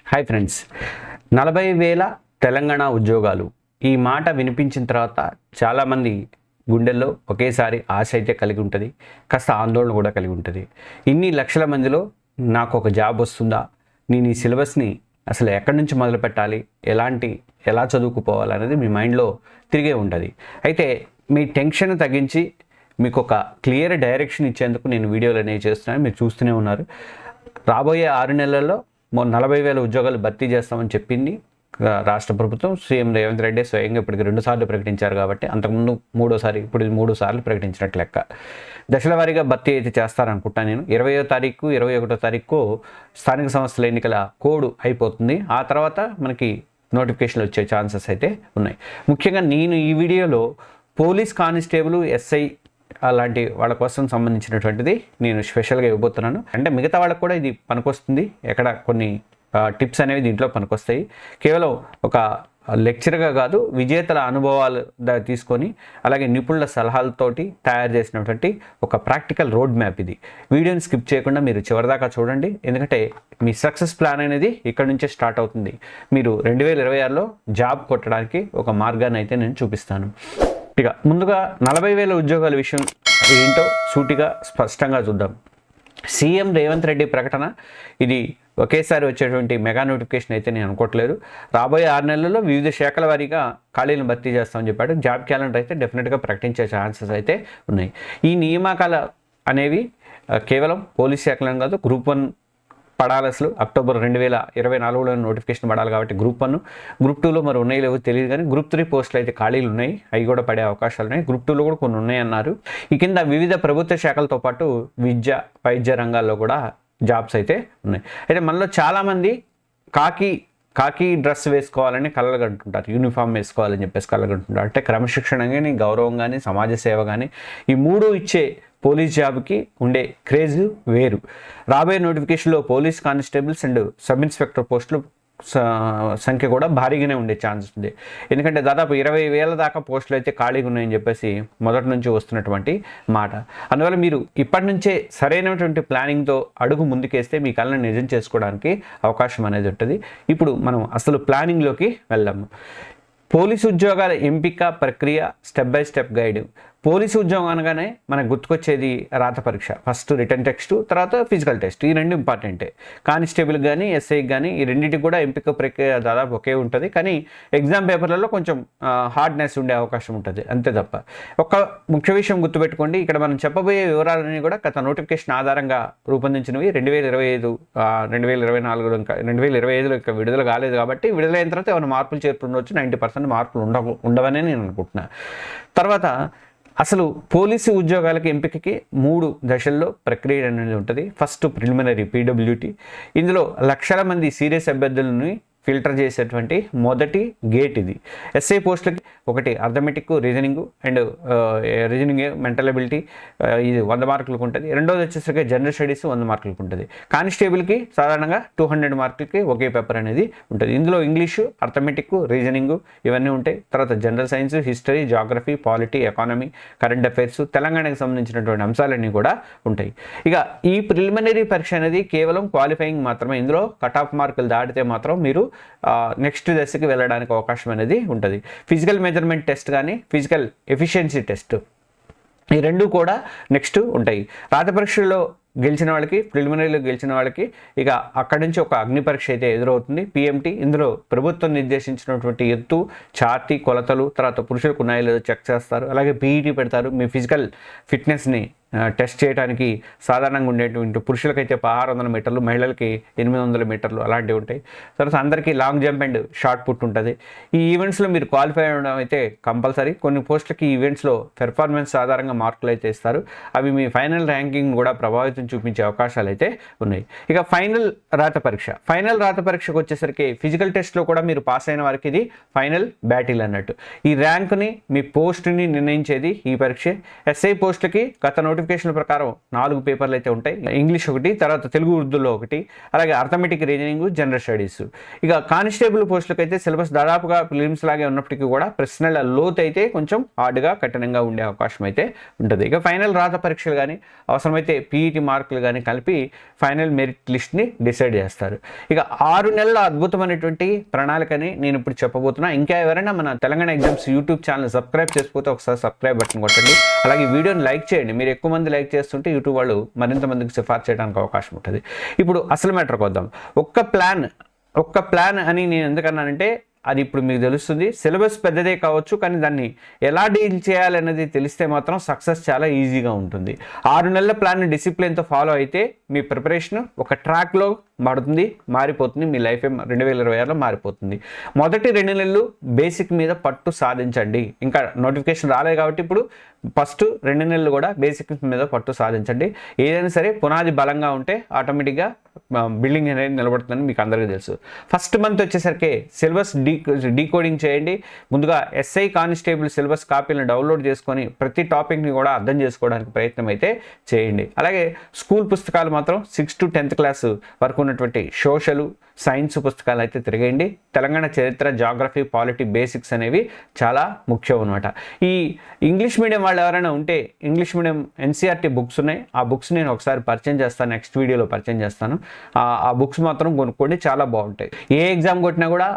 Hi friends, 40,000 Telangana ఉద్యోగాలు ఈ మాట వినిపించిన తర్వాత చాలామంది గుండెల్లో ఒకేసారి ఆశ అయితే కలిగి ఉంటుంది, కాస్త ఆందోళన కూడా కలిగి ఉంటుంది. ఇన్ని లక్షల మందిలో నాకు ఒక జాబ్ వస్తుందా, నేను ఈ సిలబస్ని అసలు ఎక్కడి నుంచి మొదలు పెట్టాలి, ఎలా చదువుకుపోవాలనేది మీ మైండ్లో తిరిగే ఉంటుంది. అయితే మీ టెన్షన్ తగ్గించి మీకు ఒక క్లియర్ డైరెక్షన్ ఇచ్చేందుకు నేను వీడియోలు అనేవి చేస్తున్నాను. మీరు చూస్తూనే ఉన్నారు. రాబోయే 6 నెలల్లో 40,000 ఉద్యోగాలు భర్తీ చేస్తామని చెప్పింది రాష్ట్ర ప్రభుత్వం. సీఎం రేవంత్ రెడ్డి స్వయంగా ఇప్పటికి 2 సార్లు ప్రకటించారు కాబట్టి అంతకుముందు 3వ సారి, ఇప్పుడు 3 సార్లు ప్రకటించినట్లు లెక్క. దశల వారీగా భర్తీ అయితే చేస్తారనుకుంటాను నేను. 20వ తారీఖు 21వ తారీఖు స్థానిక సంస్థల ఎన్నికల కోడ్ అయిపోతుంది. ఆ తర్వాత మనకి నోటిఫికేషన్లు వచ్చే ఛాన్సెస్ అయితే ఉన్నాయి. ముఖ్యంగా నేను ఈ వీడియోలో పోలీస్ కానిస్టేబుల్, ఎస్ఐ అలాంటి వాళ్ళ కోసం సంబంధించినటువంటిది నేను స్పెషల్గా ఇవ్వబోతున్నాను. అంటే మిగతా వాళ్ళకు కూడా ఇది పనికొస్తుంది. ఎక్కడ కొన్ని టిప్స్ అనేవి దీంట్లో పనికొస్తాయి. కేవలం ఒక లెక్చర్గా కాదు, విజేతల అనుభవాలు తీసుకొని అలాగే నిపుణుల సలహాలతోటి తయారు చేసినటువంటి ఒక ప్రాక్టికల్ రోడ్ మ్యాప్ ఇది. వీడియోని స్కిప్ చేయకుండా మీరు చివరిదాకా చూడండి, ఎందుకంటే మీ సక్సెస్ ప్లాన్ అనేది ఇక్కడ నుంచే స్టార్ట్ అవుతుంది. మీరు 2026లో జాబ్ కొట్టడానికి ఒక మార్గాన్ని అయితే నేను చూపిస్తాను. ఇక ముందుగా 40,000 ఉద్యోగాల విషయం ఏంటో సూటిగా స్పష్టంగా చూద్దాం. సీఎం రేవంత్ రెడ్డి ప్రకటన ఇది ఒకేసారి వచ్చేటువంటి మెగా నోటిఫికేషన్ అయితే నేను అనుకోవట్లేదు. రాబోయే 6 నెలల్లో వివిధ శాఖల వారీగా ఖాళీలను భర్తీ చేస్తామని చెప్పాడు. జాబ్ క్యాలెండర్ అయితే డెఫినెట్గా ప్రకటించే ఛాన్సెస్ అయితే ఉన్నాయి. ఈ నియామకాలు అనేవి కేవలం పోలీస్ శాఖలను కాదు, గ్రూప్ 1 పడాలి. అసలు అక్టోబర్ 2024లో నోటిఫికేషన్ పడాలి కాబట్టి గ్రూప్ 1, గ్రూప్ 2లో మరి ఉన్నాయి లేవో తెలియదు, కానీ గ్రూప్ 3 పోస్టులు అయితే ఖాళీలు ఉన్నాయి. అవి కూడా పడే అవకాశాలు ఉన్నాయి. గ్రూప్ 2లో కూడా కొన్ని ఉన్నాయన్నారు. ఈ కింద వివిధ ప్రభుత్వ శాఖలతో పాటు విద్య, వైద్య రంగాల్లో కూడా జాబ్స్ అయితే ఉన్నాయి. అయితే మనలో చాలామంది కాకి డ్రెస్ వేసుకోవాలని కలలుగంటుంటారు, యూనిఫామ్ వేసుకోవాలని చెప్పేసి కలలుగంటుంటారు. అంటే క్రమశిక్షణ కానీ, గౌరవం కానీ, సమాజ సేవ కానీ, ఈ 3 ఇచ్చే పోలీస్ జాబ్కి ఉండే క్రేజ్ వేరు. రాబోయే నోటిఫికేషన్లో police constables and sub inspector పోస్టులు సంఖ్య కూడా భారీగానే ఉండే ఛాన్స్ ఉంది. ఎందుకంటే దాదాపు 20,000 దాకా పోస్టులు అయితే ఖాళీగా ఉన్నాయని చెప్పేసి మొదటి నుంచి వస్తున్నటువంటి మాట. అందువల్ల మీరు ఇప్పటి నుంచే సరైనటువంటి ప్లానింగ్తో అడుగు ముందుకేస్తే మీ కళ్ళని నిజం చేసుకోవడానికి అవకాశం అనేది ఉంటుంది. ఇప్పుడు మనం అసలు ప్లానింగ్లోకి వెళ్దాము. పోలీసు ఉద్యోగాల ఎంపిక ప్రక్రియ step by step guide. Police ఉద్యోగం అనగానే మనకు గుర్తుకొచ్చేది రాత పరీక్ష. ఫస్ట్ రిటర్న్ టెస్ట్, తర్వాత ఫిజికల్ టెస్ట్. ఈ 2 ఇంపార్టెంటే. కానిస్టేబుల్ కానీ, ఎస్ఐకి కానీ ఈ రెండింటికి కూడా ఎంపిక ప్రక్రియ దాదాపు ఒకే ఉంటుంది. కానీ ఎగ్జామ్ పేపర్లలో కొంచెం హార్డ్నెస్ ఉండే అవకాశం ఉంటుంది, అంతే తప్ప. ఒక ముఖ్య విషయం గుర్తుపెట్టుకోండి, ఇక్కడ మనం చెప్పబోయే వివరాలన్నీ కూడా గత నోటిఫికేషన్ ఆధారంగా రూపొందించినవి. 2025, 2024 ఇంకా 2025లో ఇంకా విడుదల కాలేదు కాబట్టి విడుదలైన తర్వాత ఏమైనా మార్పులు చేర్పుండవచ్చు. 90% మార్పులు ఉండవనే నేను అనుకుంటున్నాను. తర్వాత అసలు పోలీసు ఉద్యోగాలకి ఎంపికకి 3 దశల్లో ప్రక్రియ అనేది ఉంటుంది. First preliminary PWT. ఇందులో లక్షల మంది సీరియస్ అభ్యర్థులని ఫిల్టర్ చేసేటువంటి మొదటి గేట్ ఇది. ఎస్ఐ పోస్టులకి ఒకటి arithmetic, reasoning and mental ability, ఇది 100 మార్కులకు ఉంటుంది. రెండోది వచ్చేసరికి జనరల్ స్టడీస్ 100 మార్కులకు ఉంటుంది. కానిస్టేబుల్కి సాధారణంగా 200 మార్కులకి ఒకే పేపర్ అనేది ఉంటుంది. ఇందులో ఇంగ్లీషు, అర్థమెటిక్, రీజనింగ్ ఇవన్నీ ఉంటాయి. తర్వాత general science, history, geography, polity, economy, current affairs, తెలంగాణకు సంబంధించినటువంటి అంశాలన్నీ కూడా ఉంటాయి. ఇక ఈ ప్రిలిమినరీ పరీక్ష అనేది కేవలం క్వాలిఫైయింగ్ మాత్రమే. ఇందులో కట్ ఆఫ్ మార్కులు దాటితే మాత్రం మీరు నెక్స్ట్ దశకి వెళ్ళడానికి అవకాశం అనేది ఉంటుంది. ఫిజికల్ మెజర్మెంట్ టెస్ట్ కానీ, ఫిజికల్ ఎఫిషియన్సీ టెస్ట్, ఈ 2 కూడా నెక్స్ట్ ఉంటాయి. రాత పరీక్షల్లో గెలిచిన వాళ్ళకి, ప్రిలిమినరీలో గెలిచిన వాళ్ళకి ఇక అక్కడి నుంచి ఒక అగ్ని పరీక్ష అయితే ఎదురవుతుంది, PMT. ఇందులో ప్రభుత్వం నిర్దేశించినటువంటి ఎత్తు, ఛాతీ కొలతలు, తర్వాత పురుషులకు ఉన్నాయో లేదో చెక్ చేస్తారు. అలాగే PET పెడతారు. మీ ఫిజికల్ ఫిట్నెస్ని టెస్ట్ చేయడానికి సాధారణంగా ఉండేటువంటి పురుషులకైతే 1600 మీటర్లు, మహిళలకి 800 మీటర్లు అలాంటివి ఉంటాయి. తర్వాత అందరికీ long jump and shot put ఉంటుంది. ఈ ఈవెంట్స్లో మీరు క్వాలిఫై అవ్వడం అయితే కంపల్సరీ. కొన్ని పోస్టులకి ఈవెంట్స్లో పెర్ఫార్మెన్స్ ఆధారంగా మార్కులు అయితే ఇస్తారు. అవి మీ ఫైనల్ ర్యాంకింగ్ కూడా ప్రభావితం చూపించే అవకాశాలు అయితే ఉన్నాయి. ఇక ఫైనల్ రాత పరీక్ష. ఫైనల్ రాత పరీక్షకు వచ్చేసరికి ఫిజికల్ టెస్ట్లో కూడా మీరు పాస్ అయిన వారికి ఇది ఫైనల్ బ్యాటిల్ అన్నట్టు. ఈ ర్యాంక్ని, మీ పోస్ట్ని నిర్ణయించేది ఈ పరీక్ష. ఎస్ఐ పోస్టులకి గత నోటిఫికేషన్ ప్రకారం 4 పేపర్లు అయితే ఉంటాయి. ఇంగ్లీష్ ఒకటి, తర్వాత తెలుగు ఉర్దూలో ఒకటి, అలాగే అర్థమెటిక్, రీజనింగ్, జనరల్ స్టడీస్. ఇక కానిస్టేబుల్ పోస్టులకు అయితే సిలబస్ దాదాపుగా ప్రిలిమ్స్ లాగే ఉన్నప్పటికీ కూడా ప్రశ్నల లోతు అయితే కొంచెం హార్డ్గా కఠినంగా ఉండే అవకాశం అయితే ఉంటుంది. ఇక ఫైనల్ రాత పరీక్షలు కానీ అవసరమైతే పీఈటీ మార్కులు కానీ కలిపి ఫైనల్ మెరిట్ లిస్ట్ని డిసైడ్ చేస్తారు. ఇక 6 నెలల అద్భుతమైనటువంటి ప్రణాళికని నేను ఇప్పుడు చెప్పబోతున్నా. ఇంకా ఎవరైనా మన Telangana exams YouTube channel subscribe చేసుకోతే ఒకసారి సబ్స్క్రైబ్ బటన్ కొట్టండి. అలాగే వీడియోని లైక్ చేయండి. మీరు ఎక్కువ మంది లైక్ చేస్తుంటే యూట్యూబ్ వాళ్ళు మరింత మందికి సిఫార్సు చేయడానికి అవకాశం ఉంటుంది. ఇప్పుడు అసలు మ్యాటర్కి వద్దాం. ఒక్క ప్లాన్ అని నేను ఎందుకన్నానంటే అది ఇప్పుడు మీకు తెలుస్తుంది. సిలబస్ పెద్దదే కావచ్చు, కానీ దాన్ని ఎలా డీల్ చేయాలనేది తెలిస్తే మాత్రం సక్సెస్ చాలా ఈజీగా ఉంటుంది. 6 నెలల ప్లాన్ని డిసిప్లిన్తో ఫాలో అయితే మీ ప్రిపరేషన్ ఒక ట్రాక్లో మారిపోతుంది. మీ లైఫ్ 2026లో మారిపోతుంది. మొదటి 2 నెలలు బేసిక్ మీద పట్టు సాధించండి. ఇంకా నోటిఫికేషన్ రాలేదు కాబట్టి ఇప్పుడు ఫస్ట్ 2 నెలలు కూడా బేసిక్ మీద పట్టు సాధించండి. ఏదైనా సరే పునాది బలంగా ఉంటే ఆటోమేటిక్గా బిల్డింగ్ అనేది నిలబడుతుందని మీకు అందరికీ తెలుసు. ఫస్ట్ మంత్ వచ్చేసరికి సిలబస్ డీకోడింగ్ చేయండి. ముందుగా ఎస్ఐ కానిస్టేబుల్ సిలబస్ కాపీలను డౌన్లోడ్ చేసుకొని ప్రతి టాపిక్ని కూడా అర్థం చేసుకోవడానికి ప్రయత్నం అయితే చేయండి. అలాగే స్కూల్ పుస్తకాలు మాత్రం 6th to 10th క్లాస్ వరకు ఉన్నటువంటి సోషల్, సైన్స్ పుస్తకాలు అయితే తిరగండి. తెలంగాణ చరిత్ర, జాగ్రఫీ, పాలిటీ బేసిక్స్ అనేవి చాలా ముఖ్యం అనమాట. ఈ ఇంగ్లీష్ మీడియం వాళ్ళు ఎవరైనా ఉంటే ఇంగ్లీష్ మీడియం ఎన్సీఆర్టీ బుక్స్ ఉన్నాయి. ఆ బుక్స్ నేను ఒకసారి పరిచయం చేస్తాను, నెక్స్ట్ వీడియోలో పరిచయం చేస్తాను. ఆ బుక్స్ మాత్రం కొనుక్కోండి, చాలా బాగుంటాయి. ఏ ఎగ్జామ్ కొట్టినా కూడా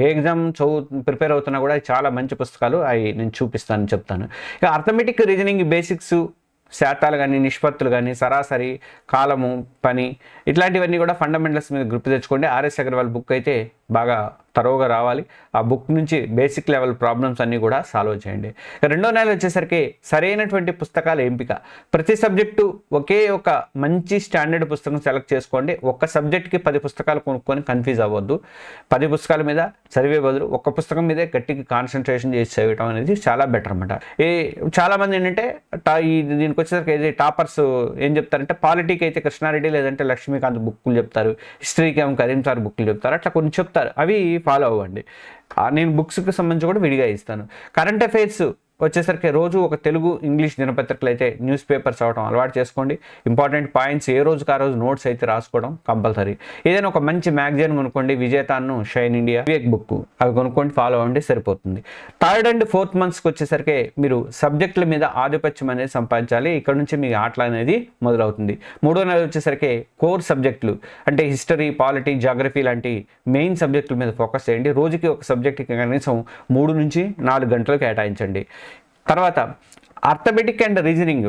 ఏ ఎగ్జామ్ ప్రిపేర్ అవుతున్నా కూడా చాలా మంచి పుస్తకాలు అవి నేను చెప్తాను. ఇక అర్థమెటిక్, రీజనింగ్ బేసిక్స్, శాతాలు కానీ, నిష్పత్తులు కానీ, సరాసరి, కాలము, పని, ఇట్లాంటివన్నీ కూడా ఫండమెంటల్స్ మీద గ్రిప్ తెచ్చుకోండి. ఆర్ఎస్ అగర్వాల్ బుక్ అయితే బాగా తరోగా రావాలి. ఆ బుక్ నుంచి బేసిక్ లెవెల్ ప్రాబ్లమ్స్ అన్నీ కూడా సాల్వ్ చేయండి. 2వ నెల వచ్చేసరికి సరైనటువంటి పుస్తకాల ఎంపిక. ప్రతి సబ్జెక్టు ఒకే ఒక మంచి స్టాండర్డ్ పుస్తకం సెలెక్ట్ చేసుకోండి. ఒక్క సబ్జెక్ట్కి 10 పుస్తకాలు కొనుక్కొని కన్ఫ్యూజ్ అవ్వద్దు. 10 పుస్తకాల మీద చదివే బదులు ఒక్క పుస్తకం మీదే గట్టిగా కాన్సన్ట్రేషన్ చేసి చదవటం అనేది చాలా బెటర్ అనమాట. చాలామంది ఏంటంటే దీనికి వచ్చేసరికి టాపర్స్ ఏం చెప్తారంటే పాలిటీకి అయితే కృష్ణారెడ్డి లేదంటే లక్ష్మీకాంత్ బుక్లు చెప్తారు, హిస్టరీకి ఏమో కరీం సార్ బుక్లు చెప్తారు, అట్లా కొన్ని చెప్తారు. అవి ఫాలో అవ్వండి. నేను బుక్స్కి సంబంధించి కూడా విడిగా ఇస్తాను. కరెంట్ అఫైర్స్ వచ్చేసరికి రోజు ఒక తెలుగు, ఇంగ్లీష్ దినపత్రికలు అయితే న్యూస్ పేపర్స్ అవడం అలవాటు చేసుకోండి. ఇంపార్టెంట్ పాయింట్స్ ఏ రోజుకి ఆ రోజు నోట్స్ అయితే రాసుకోవడం కంపల్సరీ. ఏదైనా ఒక మంచి మ్యాగజైన్ కొనుక్కోండి, విజేతాను, షైన్ ఇండియా, వివేక్ బుక్, అవి కొనుక్కోండి, ఫాలో అవ్వండి, సరిపోతుంది. 3rd and 4th మంత్స్కి వచ్చేసరికి మీరు సబ్జెక్టుల మీద ఆధిపత్యం అనేది సంపాదించాలి. ఇక్కడ నుంచి మీ ఆటలు అనేది మొదలవుతుంది. 3వ నెల వచ్చేసరికి కోర్ సబ్జెక్టులు అంటే హిస్టరీ, పాలిటీ, జాగ్రఫీ లాంటి మెయిన్ సబ్జెక్టుల మీద ఫోకస్ చేయండి. రోజుకి ఒక సబ్జెక్ట్కి కనీసం 3 నుంచి 4 గంటలు కేటాయించండి. తర్వాత అర్థమెటిక్ అండ్ రీజనింగ్,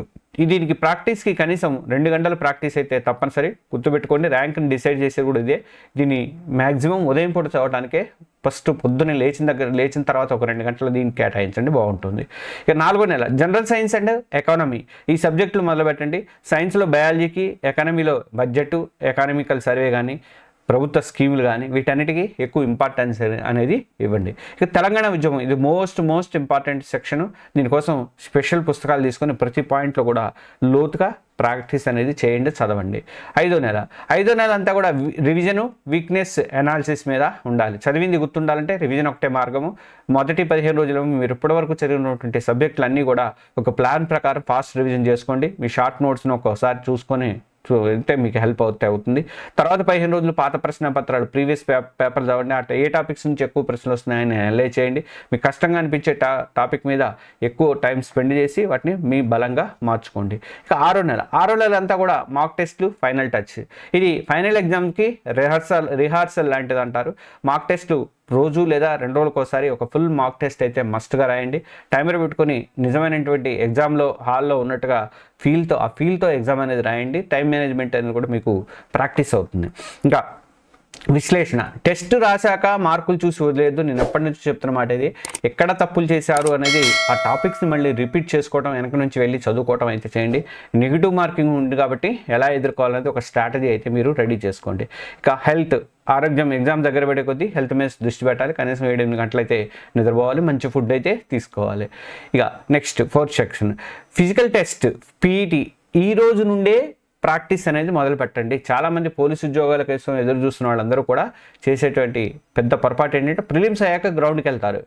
దీనికి ప్రాక్టీస్కి కనీసం 2 గంటల ప్రాక్టీస్ అయితే తప్పనిసరి. గుర్తుపెట్టుకోండి, ర్యాంక్ని డిసైడ్ చేసేది కూడా ఇదే. దీన్ని మ్యాక్సిమం ఉదయం పూట చదవడానికే ఫస్ట్ పొద్దున్నే లేచిన తర్వాత ఒక 2 గంటలు దీనికి కేటాయించండి, బాగుంటుంది. ఇక 4వ నెల జనరల్ సైన్స్ అండ్ ఎకానమీ, ఈ సబ్జెక్టులు మొదలుపెట్టండి. సైన్స్లో బయాలజీకి, ఎకానమీలో బడ్జెట్, ఎకానమికల్ సర్వే కానీ, ప్రభుత్వ స్కీములు కానీ, వీటన్నిటికీ ఎక్కువ ఇంపార్టెన్స్ అనేది ఇవ్వండి. ఇక తెలంగాణ ఉద్యమం, ఇది మోస్ట్ ఇంపార్టెంట్ సెక్షన్. దీనికోసం స్పెషల్ పుస్తకాలు తీసుకొని ప్రతి పాయింట్లో కూడా లోతుగా ప్రాక్టీస్ అనేది చేయండి, చదవండి. 5వ నెల అంతా కూడా రివిజను, వీక్నెస్ అనాలిసిస్ మీద ఉండాలి. చదివింది గుర్తుండాలంటే రివిజన్ ఒకటే మార్గము. మొదటి 15 రోజులు మీరు ఇప్పటివరకు చదివినటువంటి సబ్జెక్టులు అన్నీ కూడా ఒక ప్లాన్ ప్రకారం ఫాస్ట్ రివిజన్ చేసుకోండి. మీ షార్ట్ నోట్స్ను ఒక్కోసారి చూసుకొని అంటే మీకు హెల్ప్ అవుతుంది. తర్వాత 15 రోజులు పాత ప్రశ్న పత్రాలు, ప్రీవియస్ పేపర్ చదవండి. అట్లా ఏ టాపిక్స్ నుంచి ఎక్కువ ప్రశ్నలు వస్తున్నాయని అనలైజ్ చేయండి. మీకు కష్టంగా అనిపించే టాపిక్ మీద ఎక్కువ టైం స్పెండ్ చేసి వాటిని మీ బలంగా మార్చుకోండి. ఇక 6వ నెల అంతా కూడా మాక్ టెస్ట్లు, ఫైనల్ టచ్. ఇది ఫైనల్ ఎగ్జామ్కి రిహార్సల్ లాంటిది అంటారు. మాక్ టెస్ట్లు రోజు లేదా 2 రోజులకు ఒకసారి ఒక ఫుల్ మాక్ టెస్ట్ అయితే మస్ట్గా రాయండి. టైమర్ పెట్టుకొని నిజమైనటువంటి ఎగ్జామ్లో హాల్లో ఉన్నట్టుగా ఫీల్తో ఎగ్జామ్ అనేది రాయండి. టైం మేనేజ్మెంట్ అనేది కూడా మీకు ప్రాక్టీస్ అవుతుంది. ఇంకా విశ్లేషణ, టెస్ట్ రాశాక మార్కులు చూసి వదిలేదు. నేను ఎప్పటి నుంచి చెప్తున్న మాట ఇది. ఎక్కడ తప్పులు చేశారు అనేది ఆ టాపిక్స్ని మళ్ళీ రిపీట్ చేసుకోవడం, వెనక నుంచి వెళ్ళి చదువుకోవడం అయితే చేయండి. నెగిటివ్ మార్కింగ్ ఉంది కాబట్టి ఎలా ఎదుర్కోవాలనేది ఒక స్ట్రాటజీ అయితే మీరు రెడీ చేసుకోండి. ఇక హెల్త్, ఆరోగ్యం, ఎగ్జామ్ దగ్గర పెట్టే కొద్దీ హెల్త్ మీద దృష్టి పెట్టాలి. కనీసం 7-8 గంటలు అయితే నిద్రపోవాలి, మంచి ఫుడ్ అయితే తీసుకోవాలి. ఇక next 4th section physical test, PET. ఈ రోజు నుండే ప్రాక్టీస్ అనేది మొదలు పెట్టండి. చాలామంది పోలీసు ఉద్యోగాల కోసం ఎదురు చూస్తున్న వాళ్ళందరూ కూడా చేసేటువంటి పెద్ద పొరపాటు ఏంటంటే ప్రిలిమ్స్ అయ్యాక గ్రౌండ్కి వెళ్తారు.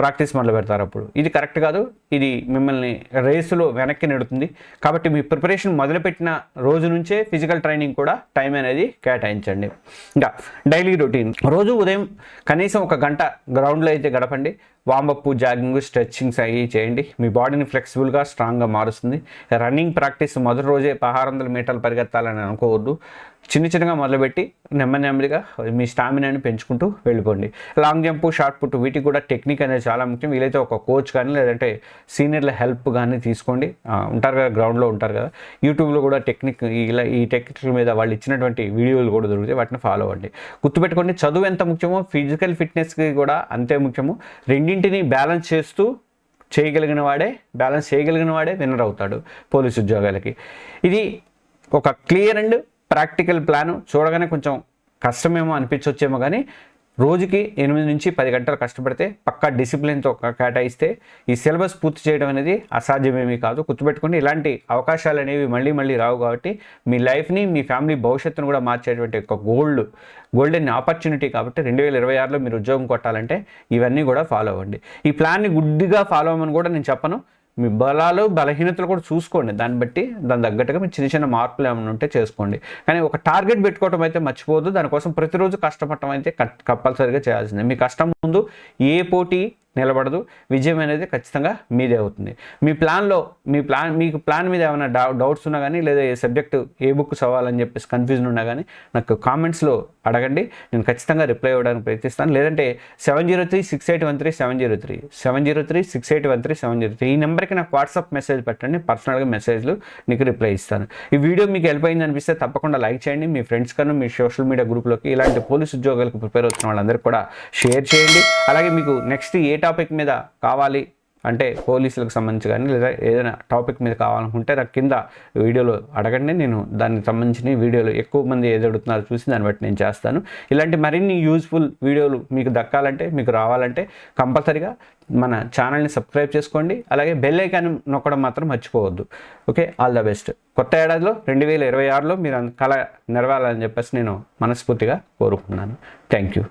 ప్రాక్టీస్ మొదలు పెడతారు. అప్పుడు ఇది కరెక్ట్ కాదు, ఇది మిమ్మల్ని రేసులో వెనక్కి నెడుతుంది. కాబట్టి మీ ప్రిపరేషన్ మొదలుపెట్టిన రోజు నుంచే ఫిజికల్ ట్రైనింగ్ కూడా టైం అనేది కేటాయించండి. ఇంకా డైలీ రొటీన్, రోజు ఉదయం కనీసం 1 గంట గ్రౌండ్లో అయితే గడపండి. వార్మప్, జాగింగ్, స్ట్రెచ్చింగ్స్ అవి చేయండి. మీ బాడీని ఫ్లెక్సిబుల్గా, స్ట్రాంగ్గా మారుస్తుంది. రన్నింగ్ ప్రాక్టీస్ మొదటి రోజే 1600 మీటర్లు పరిగెత్తాలని అనుకోవద్దు. చిన్నగా మొదలుపెట్టి నెమ్మదిగా మీ స్టామినాని పెంచుకుంటూ వెళ్ళిపోండి. లాంగ్ జంప్, షార్ట్ పుట్, వీటికి కూడా టెక్నిక్ అనేది చాలా ముఖ్యం. వీలైతే ఒక కోచ్ కానీ లేదంటే సీనియర్ల హెల్ప్ కానీ తీసుకోండి. ఉంటారు కదా, గ్రౌండ్లో ఉంటారు కదా, యూట్యూబ్లో కూడా టెక్నిక్ ఈ టెక్నిక్ మీద వాళ్ళు ఇచ్చినటువంటి వీడియోలు కూడా దొరుకుతాయి, వాటిని ఫాలో అవ్వండి. గుర్తుపెట్టుకోండి, చదువు ఎంత ముఖ్యమో ఫిజికల్ ఫిట్నెస్కి కూడా అంతే ముఖ్యము. రెండింటిని బ్యాలెన్స్ చేయగలిగిన వాడే విన్నర్ అవుతాడు పోలీసు ఉద్యోగాలకి. ఇది ఒక క్లియర్ అండ్ ప్రాక్టికల్ ప్లాను. చూడగానే కొంచెం కష్టమేమో అనిపించవచ్చేమో, కానీ రోజుకి 8 నుంచి 10 గంటలు కష్టపడితే, పక్కా డిసిప్లిన్తో కేటాయిస్తే ఈ సిలబస్ పూర్తి చేయడం అనేది అసాధ్యమేమీ కాదు. గుర్తుపెట్టుకోండి, ఇలాంటి అవకాశాలు అనేవి మళ్ళీ రావు. కాబట్టి మీ లైఫ్ని, మీ ఫ్యామిలీ భవిష్యత్తును కూడా మార్చేటువంటి ఒక గోల్డెన్ ఆపర్చునిటీ. కాబట్టి 2026లో మీరు ఉద్యోగం కొట్టాలంటే ఇవన్నీ కూడా ఫాలో అవ్వండి. ఈ ప్లాన్ని గుడ్డిగా ఫాలో అవ్వమని కూడా నేను చెప్పను. మీ బలాలు, బలహీనతలు కూడా చూసుకోండి. దాని తగ్గట్టుగా మీరు చిన్న మార్పులు ఏమైనా ఉంటే చేసుకోండి. కానీ ఒక టార్గెట్ పెట్టుకోవడం అయితే మర్చిపోవద్దు. దానికోసం ప్రతిరోజు కష్టపడటం అయితే కంపల్సరీగా చేయాల్సిందే. మీ కష్టం ముందు ఏ పోటీ నిలబడదు. విజయం అనేది ఖచ్చితంగా మీదే అవుతుంది. మీకు ప్లాన్ మీద ఏమైనా డౌట్స్ ఉన్నా కానీ, లేదా ఏ సబ్జెక్టు ఏ బుక్ చదవాలని చెప్పేసి కన్ఫ్యూజన్ ఉన్నా కానీ నాకు కామెంట్స్లో అడగండి. నేను ఖచ్చితంగా రిప్లై ఇవ్వడానికి ప్రయత్నిస్తాను. లేదంటే 703-6813-703 703-6813-703 ఈ నెంబర్కి నాకు వాట్సాప్ మెసేజ్ పెట్టండి. పర్సనల్గా మెసేజ్లు నీకు రిప్లై ఇస్తాను. ఈ వీడియో మీకు హెల్ప్ అయింది అనిపిస్తే తప్పకుండా లైక్ చేయండి. మీ ఫ్రెండ్స్ కన్నా మీ సోషల్ మీడియా గ్రూప్లోకి ఇలాంటి పోలీసు ఉద్యోగాలకు ప్రిపేర్ అవుతున్న వాళ్ళందరికీ కూడా షేర్ చేయండి. అలాగే మీకు నెక్స్ట్ ఏ టాపిక్ మీద కావాలి అంటే పోలీసులకు సంబంధించి కానీ, లేదా ఏదైనా టాపిక్ మీద కావాలనుకుంటే నాకు కింద వీడియోలో అడగండి. నేను దానికి సంబంధించిన వీడియోలు ఎక్కువ మంది ఏది అడుగుతున్నారో చూసి దాన్ని బట్టి నేను చేస్తాను. ఇలాంటి మరిన్ని యూజ్ఫుల్ వీడియోలు మీకు దక్కాలంటే, మీకు రావాలంటే కంపల్సరీగా మన ఛానల్ని సబ్స్క్రైబ్ చేసుకోండి. అలాగే బెల్ ఐకాన్ నొక్కడం మాత్రం మర్చిపోవద్దు. Okay, all the best. కొత్త ఏడాదిలో 2026లో మీరు కళ నెరవేరాలని చెప్పేసి నేను మనస్ఫూర్తిగా కోరుకుంటున్నాను. Thank you.